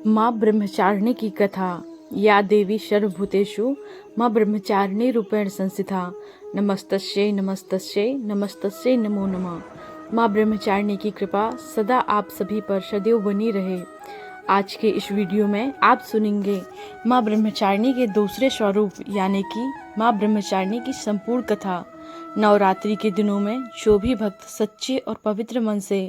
माँ ब्रह्मचारिणी की कथा। या देवी सर्वभूतेषु माँ ब्रह्मचारिणी रूपेण संस्थिता। नमस्तस्यै नमस्तस्यै नमस्तस्यै नमो नमः। माँ ब्रह्मचारिणी की कृपा सदा आप सभी पर सदैव बनी रहे। आज के इस वीडियो में आप सुनेंगे माँ ब्रह्मचारिणी के दूसरे स्वरूप यानी कि माँ ब्रह्मचारिणी की संपूर्ण कथा। नवरात्रि के दिनों में जो भी भक्त सच्चे और पवित्र मन से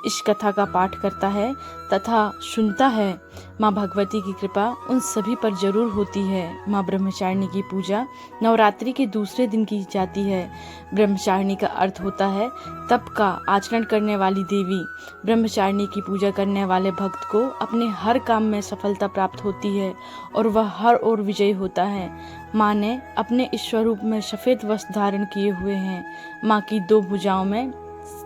इस कथा का पाठ करता है तथा सुनता है, माँ भगवती की कृपा उन सभी पर जरूर होती है। माँ ब्रह्मचारिणी की पूजा नवरात्रि के दूसरे दिन की जाती है। ब्रह्मचारिणी का अर्थ होता है तप का आचरण करने वाली देवी। ब्रह्मचारिणी की पूजा करने वाले भक्त को अपने हर काम में सफलता प्राप्त होती है और वह हर ओर विजयी होता है। माँ ने अपने इस स्वरूप में सफ़ेद वस्त्र धारण किए हुए हैं। माँ की दो भुजाओं में,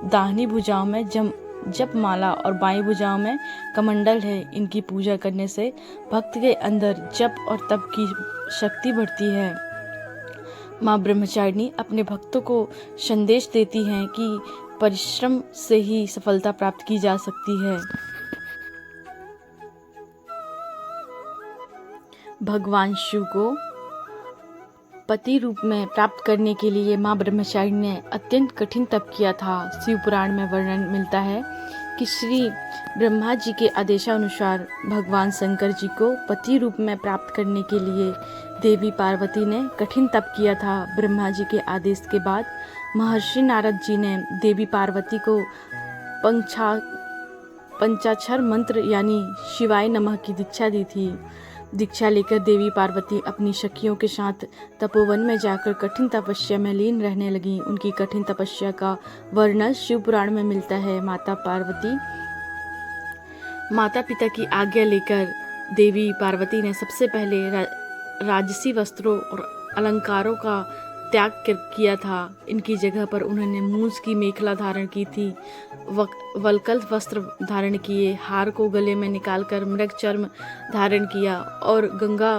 दाहिनी भुजाओं में जप माला और बाईं भुजाओं में कमंडल है। इनकी पूजा करने से भक्त के अंदर जप और तप की शक्ति बढ़ती है। माँ ब्रह्मचारिणी अपने भक्तों को संदेश देती हैं कि परिश्रम से ही सफलता प्राप्त की जा सकती है। भगवान शिव को पति रूप में प्राप्त करने के लिए माँ ब्रह्मचारिणी ने अत्यंत कठिन तप किया था। शिव पुराण में वर्णन मिलता है कि श्री ब्रह्मा जी के आदेशानुसार भगवान शंकर जी को पति रूप में प्राप्त करने के लिए देवी पार्वती ने कठिन तप किया था। ब्रह्मा जी के आदेश के बाद महर्षि नारद जी ने देवी पार्वती को पंचाक्षर मंत्र यानी शिवाय नमः की दीक्षा दी थी। दीक्षा लेकर देवी पार्वती अपनी सखियों के साथ तपोवन में जाकर कठिन तपस्या में लीन रहने लगी। उनकी कठिन तपस्या का वर्णन शिव पुराण में मिलता है। माता पार्वती माता पिता की आज्ञा लेकर देवी पार्वती ने सबसे पहले राजसी वस्त्रों और अलंकारों का त्याग किया था। इनकी जगह पर उन्होंने मूंज की मेखला धारण की थी, वल्कल वस्त्र धारण किए, हार को गले में निकालकर मृग चर्म धारण किया और गंगा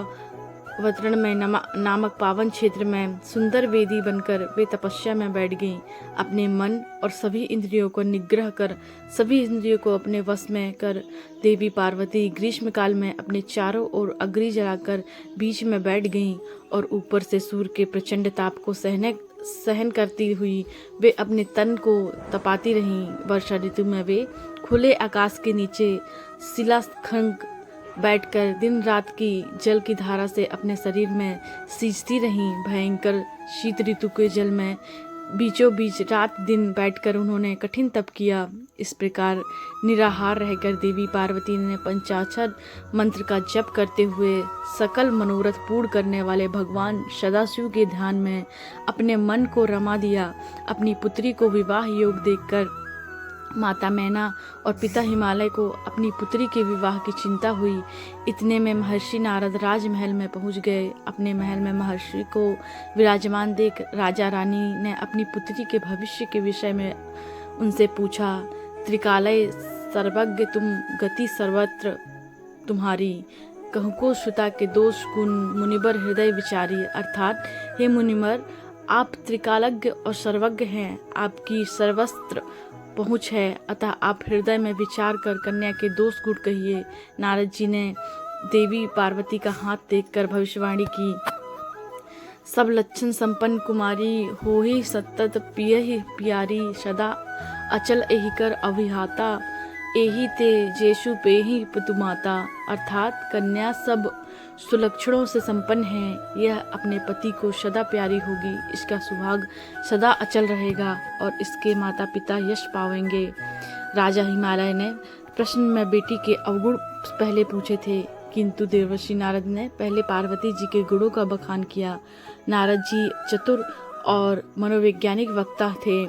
वतरण में नामक पावन क्षेत्र में सुंदर वेदी बनकर वे तपस्या में बैठ गईं। अपने मन और सभी इंद्रियों को निग्रह कर सभी इंद्रियों को अपने वश में कर देवी पार्वती ग्रीष्म काल में अपने चारों ओर अग्नि जलाकर बीच में बैठ गईं और ऊपर से सूर्य के प्रचंड ताप को सहन करती हुई वे अपने तन को तपाती रहीं। वर्षा ऋतु में वे खुले आकाश के नीचे शिलाखंड बैठकर दिन रात की जल की धारा से अपने शरीर में सींचती रहीं। भयंकर शीत ऋतु के जल में बीचों बीच रात दिन बैठकर उन्होंने कठिन तप किया। इस प्रकार निराहार रहकर देवी पार्वती ने पंचाक्षर मंत्र का जप करते हुए सकल मनोरथ पूर्ण करने वाले भगवान सदाशिव के ध्यान में अपने मन को रमा दिया। अपनी पुत्री को विवाह योग देखकर माता मैना और पिता हिमालय को अपनी पुत्री के विवाह की चिंता हुई। इतने में महर्षि नारद राजमहल में पहुंच गए। अपने महल में महर्षि को विराजमान देख राजा रानी ने अपनी पुत्री के भविष्य के विषय में उनसे पूछा। त्रिकालय सर्वज्ञ तुम, गति सर्वत्र तुम्हारी, कहूँ को सुता के दोष गुण, मुनिबर हृदय विचारी। अर्थात हे मुनिवर, आप त्रिकालज्ञ और सर्वज्ञ हैं, आपकी सर्वस्त्र पहुँच है, अतः आप हृदय में विचार कर कन्या के दोष गुण कहिए। नारद जी ने देवी पार्वती का हाथ देखकर भविष्यवाणी की। सब लक्षण संपन्न कुमारी हो ही सतत पियहि प्यारी, सदा अचल एहि कर अभिहाता, एहि ते जेशु पेहि पुतुमाता। अर्थात कन्या सब सुलक्षणों से संपन्न है, यह अपने पति को सदा प्यारी होगी, इसका सुहाग सदा अचल रहेगा और इसके माता पिता यश पावेंगे। राजा हिमालय ने प्रश्न में बेटी के अवगुण पहले पूछे थे, किंतु देवर्षि नारद ने पहले पार्वती जी के गुणों का बखान किया। नारद जी चतुर और मनोवैज्ञानिक वक्ता थे,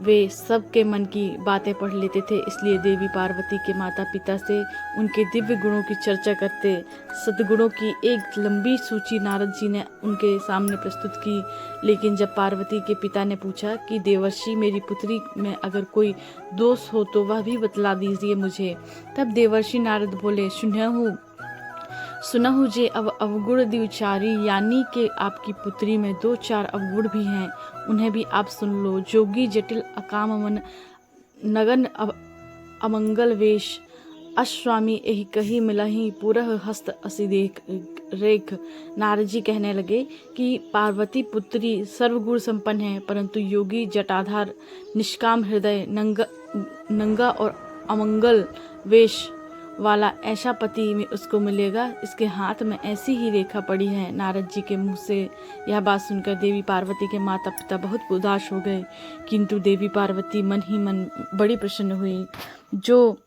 वे सबके मन की बातें पढ़ लेते थे, इसलिए देवी पार्वती के माता पिता से उनके दिव्य गुणों की चर्चा करते। सद्गुणों की एक लंबी सूची नारद जी ने उनके सामने प्रस्तुत की। लेकिन जब पार्वती के पिता ने पूछा कि देवर्षि, मेरी पुत्री में अगर कोई दोष हो तो वह भी बतला दीजिए मुझे, तब देवर्षि नारद बोले, सुनहु जे अवगुण द्विचारी, यानी कि आपकी पुत्री में 2-4 अवगुण भी हैं, उन्हें भी आप सुन लो। जोगी, जटिल, अकाम मन, नगन, अमंगल वेश, अश्वामी एहि कही मिलहि पुरह हस्त असि देख रेख। नारद जी कहने लगे कि पार्वती पुत्री सर्वगुण संपन्न है, परंतु योगी जटाधार निष्काम हृदय नंगा और अमंगल वेश वाला ऐसा पति में उसको मिलेगा। इसके हाथ में ऐसी ही रेखा पड़ी है। नारद जी के मुंह से यह बात सुनकर देवी पार्वती के माता पिता बहुत उदास हो गए, किंतु देवी पार्वती मन ही मन बड़ी प्रसन्न हुई। जो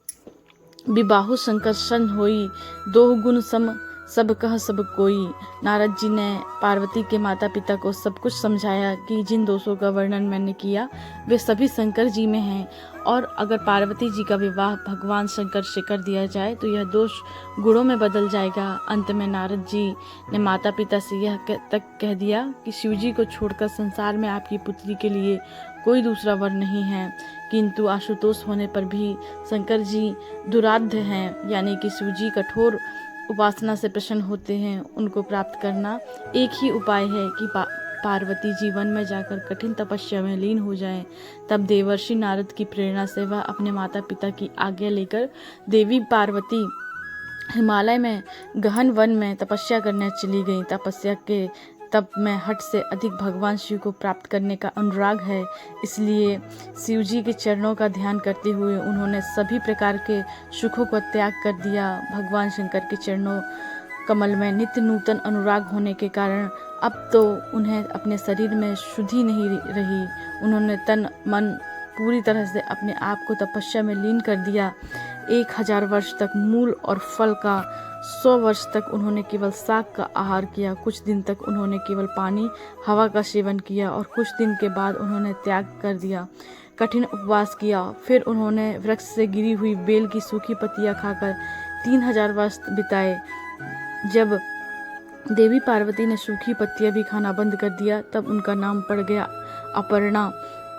विबाहु संकर्षण होई, दो गुण सम सब कह सब कोई। नारद जी ने पार्वती के माता पिता को सब कुछ समझाया कि जिन दोषों का वर्णन मैंने किया वे सभी शंकर जी में हैं, और अगर पार्वती जी का विवाह भगवान शंकर से कर दिया जाए तो यह दोष गुणों में बदल जाएगा। अंत में नारद जी ने माता पिता से यह तक कह दिया कि शिव जी को छोड़कर संसार में आपकी पुत्री के लिए कोई दूसरा वर नहीं है, किंतु आशुतोष होने पर भी शंकर जी दुराध्य हैं, यानी कि शिव जी कठोर उपासना से प्रसन्न होते हैं। उनको प्राप्त करना एक ही उपाय है कि पार्वती जी वन में जाकर कठिन तपस्या में लीन हो जाएं। तब देवर्षि नारद की प्रेरणा से वह अपने माता पिता की आज्ञा लेकर देवी पार्वती हिमालय में गहन वन में तपस्या करने चली गई। तपस्या के तप में हट से अधिक भगवान शिव को प्राप्त करने का अनुराग है, इसलिए शिव जी के चरणों का ध्यान करते हुए उन्होंने सभी प्रकार के सुखों को त्याग कर दिया। भगवान शंकर के चरणों कमल में नित्य नूतन अनुराग होने के कारण अब तो उन्हें अपने शरीर में शुद्धि नहीं रही। उन्होंने तन मन पूरी तरह से अपने आप को तपस्या में लीन कर दिया। 1000 वर्ष तक मूल और फल का, 100 वर्ष तक उन्होंने केवल शाक का आहार किया, कुछ दिन तक उन्होंने केवल पानी हवा का सेवन किया और कुछ दिन के बाद उन्होंने त्याग कर दिया, कठिन उपवास किया। फिर उन्होंने वृक्ष से गिरी हुई बेल की सूखी पत्तियां खाकर 3000 वर्ष बिताए। जब देवी पार्वती ने सूखी पत्तियां भी खाना बंद कर दिया तब उनका नाम पड़ गया अपर्णा।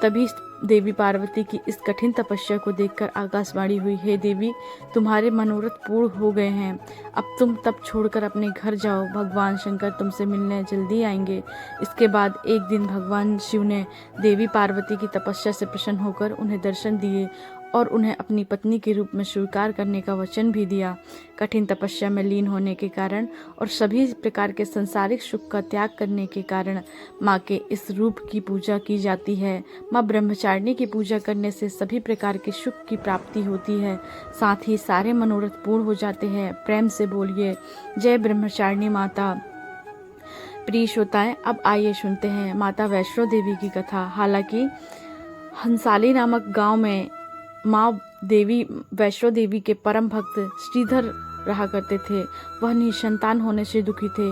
तभी देवी पार्वती की इस कठिन तपस्या को देखकर आकाशवाणी हुई, हे देवी, तुम्हारे मनोरथ पूर्ण हो गए हैं, अब तुम तप छोड़कर अपने घर जाओ, भगवान शंकर तुमसे मिलने जल्दी आएंगे। इसके बाद एक दिन भगवान शिव ने देवी पार्वती की तपस्या से प्रसन्न होकर उन्हें दर्शन दिए और उन्हें अपनी पत्नी के रूप में स्वीकार करने का वचन भी दिया। कठिन तपस्या में लीन होने के कारण और सभी प्रकार के सांसारिक सुख का त्याग करने के कारण माँ के इस रूप की पूजा की जाती है। माँ ब्रह्मचारिणी की पूजा करने से सभी प्रकार के सुख की प्राप्ति होती है, साथ ही सारे मनोरथ पूर्ण हो जाते हैं। प्रेम से बोलिए जय ब्रह्मचारिणी माता। प्रिय श्रोताएं, अब आइए सुनते हैं माता वैष्णो देवी की कथा। हालांकि हंसाली नामक गांव में माँ देवी वैष्णो देवी के परम भक्त श्रीधर रहा करते थे। वह निसंतान होने से दुखी थे।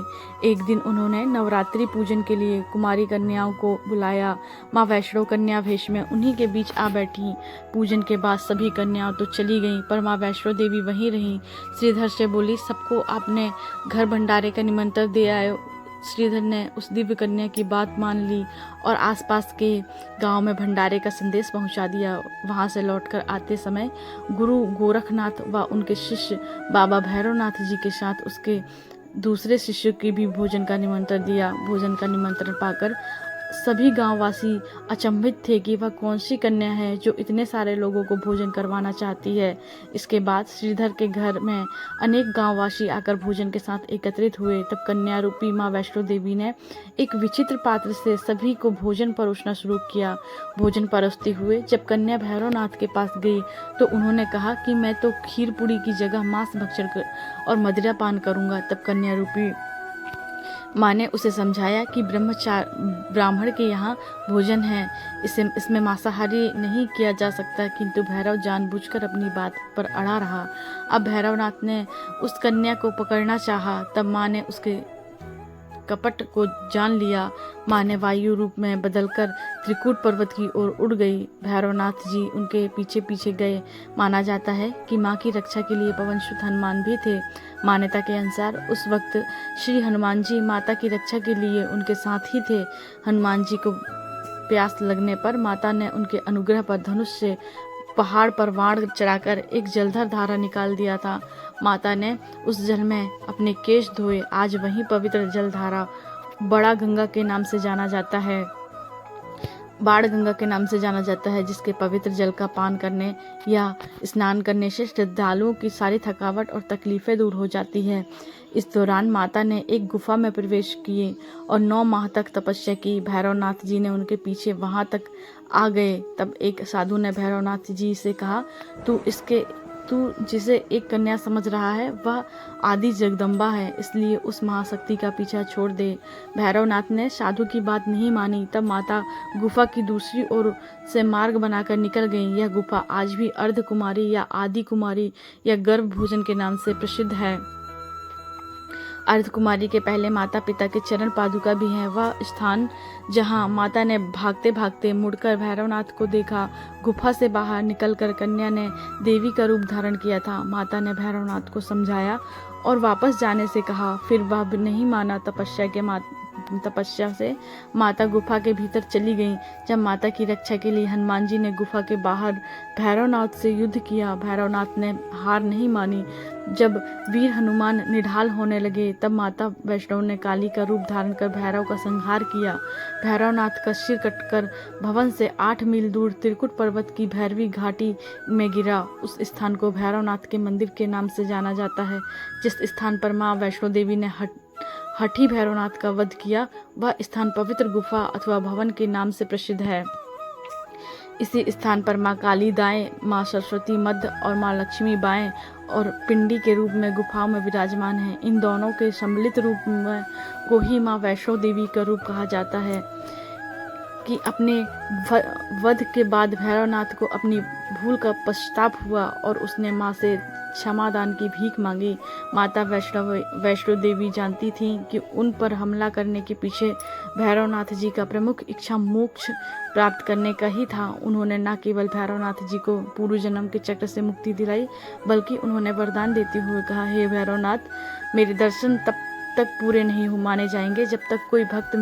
एक दिन उन्होंने नवरात्रि पूजन के लिए कुमारी कन्याओं को बुलाया। माँ वैष्णो कन्या वेश में उन्हीं के बीच आ बैठी। पूजन के बाद सभी कन्याओं तो चली गईं, पर माँ वैष्णो देवी वहीं रहीं। श्रीधर से बोली, सबको आपने घर भंडारे का निमंत्रण दे आए। श्रीधर ने उस दिव्य कन्या की बात मान ली और आसपास के गांव में भंडारे का संदेश पहुंचा दिया। वहां से लौटकर आते समय गुरु गोरखनाथ व उनके शिष्य बाबा भैरवनाथ जी के साथ उसके दूसरे शिष्य की भी भोजन का निमंत्रण दिया। भोजन का निमंत्रण पाकर सभी गांववासी अचंभित थे कि वह कौन सी कन्या है जो इतने सारे लोगों को भोजन करवाना चाहती है। इसके बाद श्रीधर के घर में अनेक गांववासी आकर भोजन के साथ एकत्रित हुए। तब कन्या रूपी माँ वैष्णो देवी ने एक विचित्र पात्र से सभी को भोजन परोसना शुरू किया। भोजन परोसते हुए जब कन्या भैरवनाथ के पास गई तो उन्होंने कहा कि मैं तो खीर पूड़ी की जगह मांस भक्षण और मदिरा पान करूंगा। तब कन्या रूपी माँ ने उसे समझाया कि ब्राह्मण के यहाँ भोजन है, इसमें मांसाहारी नहीं किया जा सकता, किंतु भैरव जानबूझकर अपनी बात पर अड़ा रहा। अब भैरवनाथ ने उस कन्या को पकड़ना चाहा, तब माँ ने उसके कपट को जान लिया। माँ ने वायु रूप में बदलकर त्रिकूट पर्वत की ओर उड़ गई। भैरवनाथ जी उनके पीछे पीछे गए। माना जाता है कि माँ की रक्षा के लिए पवनसुत हनुमान भी थे। मान्यता के अनुसार उस वक्त श्री हनुमान जी माता की रक्षा के लिए उनके साथ ही थे। हनुमान जी को प्यास लगने पर माता ने उनके अनुग्रह पर धनुष से पहाड़ पर बाण चढ़ाकर एक जलधर धारा निकाल दिया था। माता ने उस जल में अपने केश धोए। आज वही पवित्र जलधारा बड़ा गंगा के नाम से जाना जाता है। बाण गंगा के नाम से जाना जाता है, जिसके पवित्र जल का पान करने या स्नान करने से श्रद्धालुओं की सारी थकावट और तकलीफें दूर हो जाती है। इस दौरान माता ने एक गुफा में प्रवेश किए और 9 माह तक तपस्या की। भैरवनाथ जी ने उनके पीछे वहां तक आ गए। तब एक साधु ने भैरवनाथ जी से कहा, तू जिसे एक कन्या समझ रहा है वह आदि जगदम्बा है, इसलिए उस महाशक्ति का पीछा छोड़ दे। भैरवनाथ ने साधु की बात नहीं मानी। तब माता गुफा की दूसरी ओर से मार्ग बनाकर निकल गई। यह गुफा आज भी अर्ध कुमारी या आदि कुमारी या गर्भ भोजन के नाम से प्रसिद्ध है। अर्ध कुमारी के पहले माता पिता के चरण पादुका भी हैं। वह स्थान जहां माता ने भागते भागते मुड़कर भैरवनाथ को देखा। गुफा से बाहर निकलकर कन्या ने देवी का रूप धारण किया था। माता ने भैरवनाथ को समझाया और वापस जाने से कहा, फिर वह नहीं माना। तपस्या से माता गुफा के भीतर चली गईं। जब माता की रक्षा के लिए हनुमान जी ने गुफा के बाहर भैरवनाथ से युद्ध किया, भैरवनाथ ने हार नहीं मानी। जब वीर हनुमान निढाल होने लगे, तब माता वैष्णव ने काली का रूप धारण कर भैरव का संहार किया। भैरवनाथ का सिर कटकर भवन से 8 मील दूर त्रिकुट पर्वत की भैरवी घाटी में गिरा। उस स्थान को भैरवनाथ के मंदिर के नाम से जाना जाता है। जिस स्थान पर माँ वैष्णो देवी ने हठी भैरवनाथ का वध किया, वह स्थान पवित्र गुफा अथवा भवन के नाम से प्रसिद्ध है। इसी स्थान पर माँ काली दाएं, माँ सरस्वती मध्य और माँ लक्ष्मी बाएं और पिंडी के रूप में गुफाओं में विराजमान हैं। इन दोनों के सम्मिलित रूप में को ही माँ वैष्णो देवी का रूप कहा जाता है कि अपने वध के बाद भैरवनाथ को अपनी भूल का पश्चाताप हुआ और उसने माँ से क्षमादान की भीख मांगी। माता वैष्णो देवी जानती थीं कि उन पर हमला करने के पीछे भैरवनाथ जी का प्रमुख इच्छा मोक्ष प्राप्त करने का ही था। उन्होंने न केवल भैरवनाथ जी को पूर्व जन्म के चक्र से मुक्ति दिलाई, बल्कि उन्होंने वरदान देते हुए कहा, हे भैरवनाथ, मेरे दर्शन तब तक पूरे नहीं माने जाएंगे जब तक कोई भक्त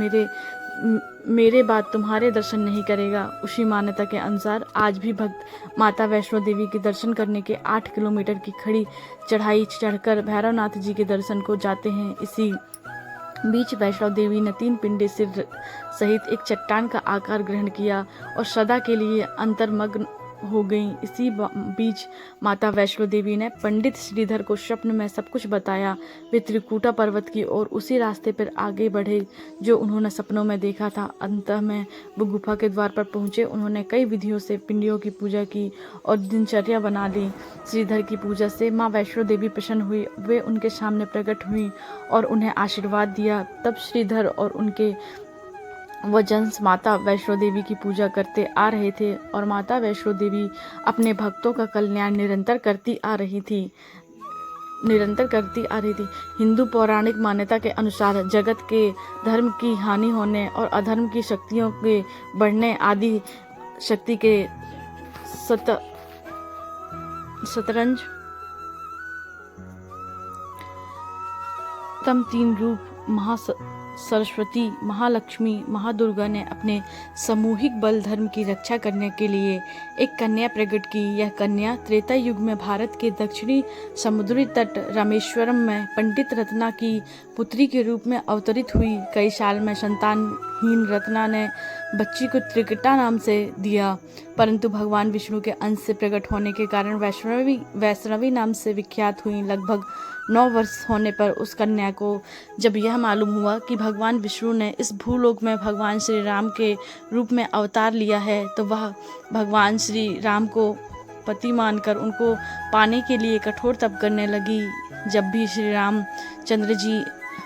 मेरे बाद तुम्हारे दर्शन नहीं करेगा। उसी मान्यता के अनुसार आज भी भक्त माता वैष्णो देवी के दर्शन करने के 8 किलोमीटर की खड़ी चढ़ाई चढ़कर भैरवनाथ जी के दर्शन को जाते हैं। इसी बीच वैष्णो देवी ने 3 पिंडे सिर सहित एक चट्टान का आकार ग्रहण किया और सदा के लिए अंतर्मग्न हो गई। इसी बीच माता वैष्णो देवी ने पंडित श्रीधर को स्वप्न में सब कुछ बताया। वे त्रिकुटा पर्वत की ओर उसी रास्ते पर आगे बढ़े जो उन्होंने सपनों में देखा था। अंत में वो गुफा के द्वार पर पहुंचे। उन्होंने कई विधियों से पिंडियों की पूजा की और दिनचर्या बना ली। श्रीधर की पूजा से माँ वैष्णो देवी प्रसन्न हुई। वे उनके सामने प्रकट हुई और उन्हें आशीर्वाद दिया। तब श्रीधर और उनके वंश माता वैष्णो देवी की पूजा करते आ रहे थे और माता वैष्णो देवी अपने भक्तों का कल्याण निरंतर करती आ रही थी। हिंदू पौराणिक मान्यता के अनुसार जगत के धर्म की हानि होने और अधर्म की शक्तियों के बढ़ने आदि शक्ति के शतरंज तम 3 रूप सरस्वती, महालक्ष्मी, महादुर्गा ने अपने सामूहिक बल धर्म की रक्षा करने के लिए एक कन्या प्रकट की। यह कन्या त्रेता युग में भारत के दक्षिणी समुद्री तट रामेश्वरम में पंडित रत्ना की पुत्री के रूप में अवतरित हुई। कई साल में संतानहीन रत्ना ने बच्ची को त्रिकटा नाम से दिया, परंतु भगवान विष्णु के अंश से प्रकट होने के कारण वैष्णवी नाम से विख्यात हुई। लगभग 9 वर्ष होने पर उस कन्या को जब यह मालूम हुआ कि भगवान विष्णु ने इस भूलोक में भगवान श्री राम के रूप में अवतार लिया है, तो वह भगवान श्री राम को पति मानकर उनको पाने के लिए कठोर तप करने लगी। जब भी श्री रामचंद्र जी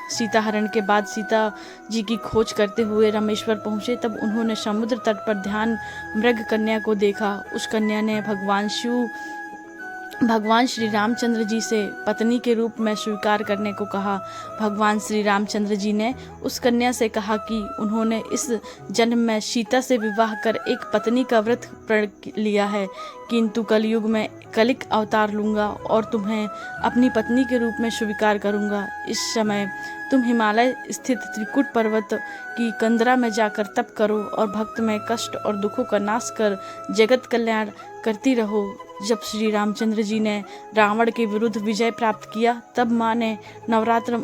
सीता हरण के बाद सीता जी की खोज करते हुए रामेश्वर पहुँचे, तब उन्होंने समुद्र तट पर ध्यान मृग कन्या को देखा। उस कन्या ने भगवान श्री रामचंद्र जी से पत्नी के रूप में स्वीकार करने को कहा। भगवान श्री रामचंद्र जी ने उस कन्या से कहा कि उन्होंने इस जन्म में सीता से विवाह कर एक पत्नी का व्रत प्रण लिया है, किंतु कलयुग में कलिक अवतार लूँगा और तुम्हें अपनी पत्नी के रूप में स्वीकार करूँगा। इस समय तुम हिमालय स्थित त्रिकुट पर्वत की कंदरा में जाकर तप करो और भक्त में कष्ट और दुखों का नाश कर जगत कल्याण करती रहो। जब श्री रामचंद्र जी ने रावण के विरुद्ध विजय प्राप्त किया, तब माँ ने नवरात्र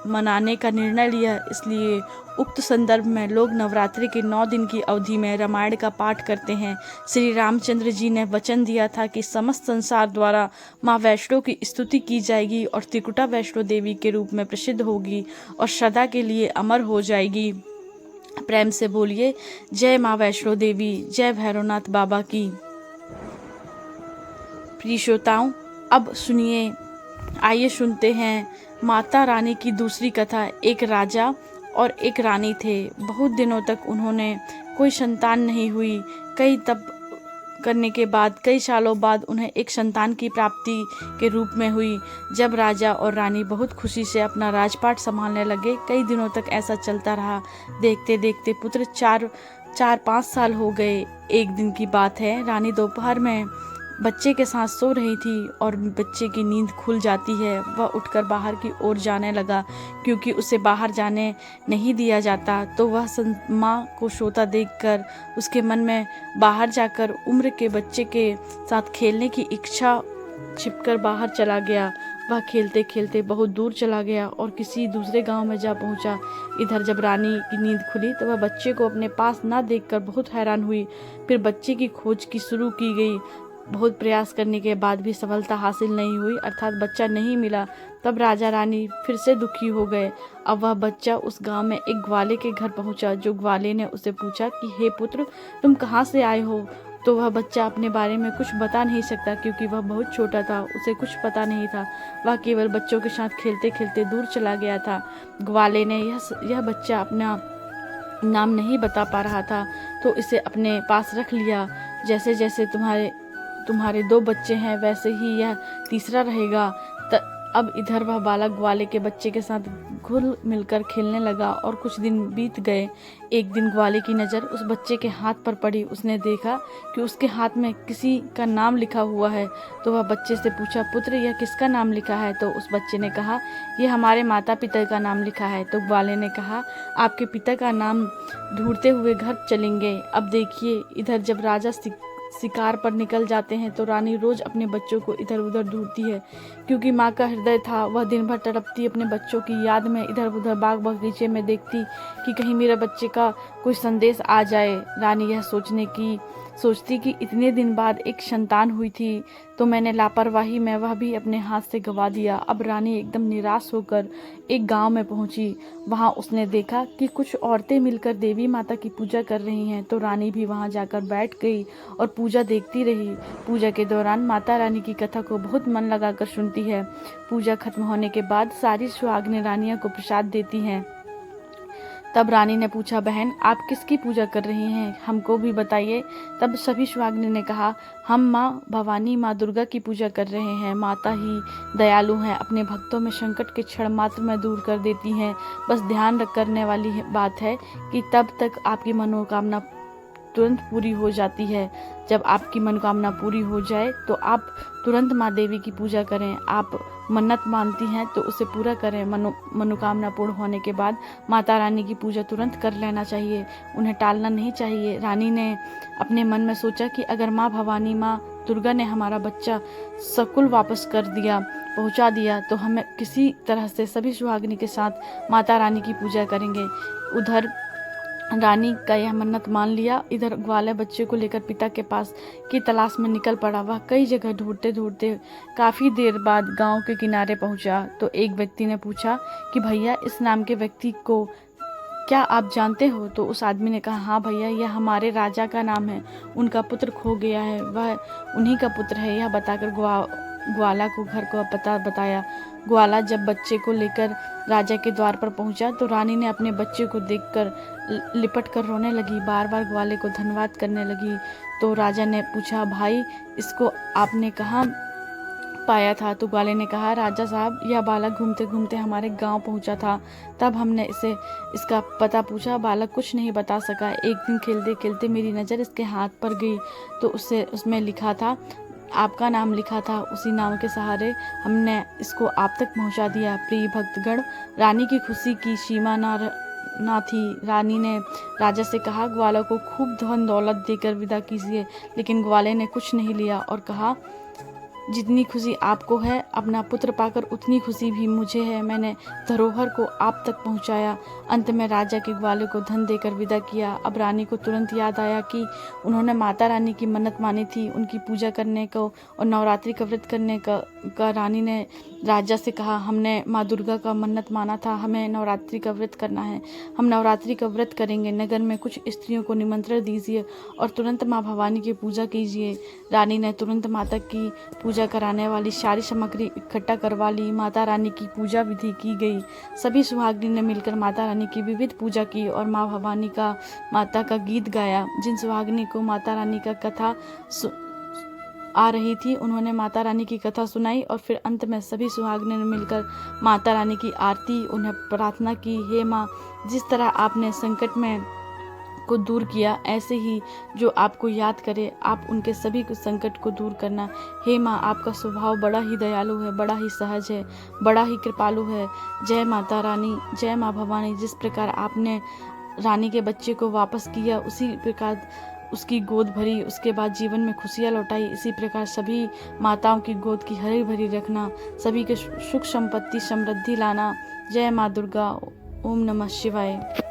मनाने का निर्णय लिया। इसलिए उक्त संदर्भ में लोग नवरात्रि के 9 दिन की अवधि में रामायण का पाठ करते हैं। श्री रामचंद्र जी ने वचन दिया था कि समस्त संसार द्वारा माँ वैष्णो की स्तुति की जाएगी और त्रिकुटा वैष्णो देवी के रूप में प्रसिद्ध होगी और सदा के लिए अमर हो जाएगी। प्रेम से बोलिए जय माँ वैष्णो देवी, जय भैरवनाथ बाबा की। प्रिय श्रोताओं, अब सुनिए, आइए सुनते हैं माता रानी की दूसरी कथा। एक राजा और एक रानी थे। बहुत दिनों तक उन्होंने कोई संतान नहीं हुई। कई तप करने के बाद कई सालों बाद उन्हें एक संतान की प्राप्ति के रूप में हुई। जब राजा और रानी बहुत खुशी से अपना राजपाट संभालने लगे, कई दिनों तक ऐसा चलता रहा। देखते देखते पुत्र 4-5 साल हो गए। एक दिन की बात है, रानी दोपहर में बच्चे के साथ सो रही थी और बच्चे की नींद खुल जाती है। वह उठकर बाहर की ओर जाने लगा। क्योंकि उसे बाहर जाने नहीं दिया जाता, तो वह माँ को सोता देखकर उसके मन में बाहर जाकर उम्र के बच्चे के साथ खेलने की इच्छा छिपकर बाहर चला गया। वह खेलते खेलते बहुत दूर चला गया और किसी दूसरे गांव में जा पहुंचा। इधर जब रानी की नींद खुली तो वह बच्चे को अपने पास ना देखकर बहुत हैरान हुई। फिर बच्चे की खोज की शुरू की गई। बहुत प्रयास करने के बाद भी सफलता हासिल नहीं हुई, अर्थात बच्चा नहीं मिला। तब राजा रानी फिर से दुखी हो गए। अब वह बच्चा उस गांव में एक ग्वाले के घर पहुंचा। जो ग्वाले ने उसे पूछा कि हे पुत्र, तुम कहाँ से आए हो? तो वह बच्चा अपने बारे में कुछ बता नहीं सकता, क्योंकि वह बहुत छोटा था, उसे कुछ पता नहीं था। वह केवल बच्चों के साथ खेलते खेलते दूर चला गया था। ग्वाले ने यह बच्चा अपना नाम नहीं बता पा रहा था, तो इसे अपने पास रख लिया। जैसे जैसे तुम्हारे 2 बच्चे हैं, वैसे ही यह तीसरा रहेगा। अब इधर वह बालक ग्वाले के बच्चे के साथ घुल मिलकर खेलने लगा और कुछ दिन बीत गए। एक दिन ग्वाले की नज़र उस बच्चे के हाथ पर पड़ी। उसने देखा कि उसके हाथ में किसी का नाम लिखा हुआ है। तो वह बच्चे से पूछा, पुत्र, यह किसका नाम लिखा है? तो उस बच्चे ने कहा, यह हमारे माता पिता का नाम लिखा है। तो ग्वाले ने कहा, आपके पिता का नाम ढूंढते हुए घर चलेंगे। अब देखिए, इधर जब राजा शिकार पर निकल जाते हैं तो रानी रोज अपने बच्चों को इधर उधर ढूंढती है। क्योंकि माँ का हृदय था, वह दिन भर तड़पती अपने बच्चों की याद में इधर उधर बाग बगीचे में देखती कि कहीं मेरे बच्चे का कोई संदेश आ जाए। रानी यह सोचती कि इतने दिन बाद एक संतान हुई थी, तो मैंने लापरवाही में वह भी अपने हाथ से गंवा दिया। अब रानी एकदम निराश होकर एक गांव में पहुंची। वहां उसने देखा कि कुछ औरतें मिलकर देवी माता की पूजा कर रही हैं। तो रानी भी वहां जाकर बैठ गई और पूजा देखती रही। पूजा के दौरान माता रानी की कथा को बहुत मन लगाकर सुनती है। पूजा खत्म होने के बाद सारी सुहागिनें रानियां को प्रसाद देती हैं। तब रानी ने पूछा, बहन, आप किसकी पूजा कर रही हैं? हमको भी बताइए। तब सभी सुहागिनों ने कहा, हम माँ भवानी, माँ दुर्गा की पूजा कर रहे हैं। माता ही दयालु हैं, अपने भक्तों में संकट के क्षण मात्र में दूर कर देती हैं। बस ध्यान करने वाली बात है कि तब तक आपकी मनोकामना तुरंत पूरी हो जाती है। जब आपकी मनोकामना पूरी हो जाए तो आप तुरंत माँ देवी की पूजा करें। आप मन्नत मानती हैं तो उसे पूरा करें। मनोकामना पूर्ण होने के बाद माता रानी की पूजा तुरंत कर लेना चाहिए, उन्हें टालना नहीं चाहिए। रानी ने अपने मन में सोचा कि अगर माँ भवानी, माँ दुर्गा ने हमारा बच्चा सकुल वापस कर दिया, पहुँचा दिया, तो हमें किसी तरह से सभी सुहागिनी के साथ माता रानी की पूजा करेंगे। उधर रानी का यह मन्नत मान लिया। इधर ग्वाला बच्चे को लेकर पिता के पास की तलाश में निकल पड़ा। वह कई जगह ढूंढते ढूंढते काफ़ी देर बाद गांव के किनारे पहुंचा। तो एक व्यक्ति ने पूछा कि भैया, इस नाम के व्यक्ति को क्या आप जानते हो? तो उस आदमी ने कहा, हाँ भैया, यह हमारे राजा का नाम है। उनका पुत्र खो गया है, वह उन्हीं का पुत्र है। यह बताकर ग्वाला को घर का पता बताया। ग्वाला जब बच्चे को लेकर राजा के द्वार पर पहुंचा तो रानी ने अपने बच्चे को देखकर लिपट कर रोने लगी, बार बार ग्वाले को धन्यवाद करने लगी। तो राजा ने पूछा, भाई, इसको आपने कहाँ पाया था? तो ग्वाले ने कहा, राजा साहब, यह बालक घूमते घूमते हमारे गांव पहुंचा था। तब हमने इसका पता पूछा। बालक कुछ नहीं बता सका। एक दिन खेलते खेलते मेरी नज़र इसके हाथ पर गई, तो उसमें लिखा था, आपका नाम लिखा था। उसी नाम के सहारे हमने इसको आप तक पहुंचा दिया। प्रिय भक्तगण, रानी की खुशी की सीमा ना थी। रानी ने राजा से कहा, ग्वाला को खूब धन दौलत देकर विदा कीजिए। लेकिन ग्वाले ने कुछ नहीं लिया और कहा, जितनी खुशी आपको है अपना पुत्र पाकर उतनी खुशी भी मुझे है। मैंने धरोहर को आप तक पहुंचाया। अंत में राजा के ग्वाले को धन देकर विदा किया। अब रानी को तुरंत याद आया कि उन्होंने माता रानी की मन्नत मानी थी उनकी पूजा करने को और नवरात्रि का व्रत करने का रानी ने राजा से कहा, हमने माँ दुर्गा का मन्नत माना था, हमें नवरात्रि का व्रत करना है, हम नवरात्रि का व्रत करेंगे। नगर में कुछ स्त्रियों को निमंत्रण दीजिए और तुरंत माँ भवानी की पूजा कीजिए। रानी ने तुरंत माता की पूजा कराने वाली सारी सामग्री इकट्ठा करवा ली। माता रानी की पूजा विधि की गई। सभी सुहागिनी ने मिलकर माता रानी की विविध पूजा की और माँ भवानी का माता का गीत गाया। जिन सुहागिनी को माता रानी का कथा आ रही थी उन्होंने माता रानी की कथा सुनाई और फिर अंत में सभी सुहागिनी ने मिलकर माता रानी की आरती उन्हें प्रार्थना की, हे माँ, जिस तरह आपने संकट में को दूर किया ऐसे ही जो आपको याद करे आप उनके सभी संकट को दूर करना। हे माँ, आपका स्वभाव बड़ा ही दयालु है, बड़ा ही सहज है, बड़ा ही कृपालु है। जय माता रानी, जय माँ भवानी। जिस प्रकार आपने रानी के बच्चे को वापस किया उसी प्रकार उसकी गोद भरी, उसके बाद जीवन में खुशियाँ लौटाई। इसी प्रकार सभी माताओं की गोद की हरी भरी रखना, सभी के सुख संपत्ति समृद्धि लाना। जय माँ दुर्गा। ओम नमः शिवाय।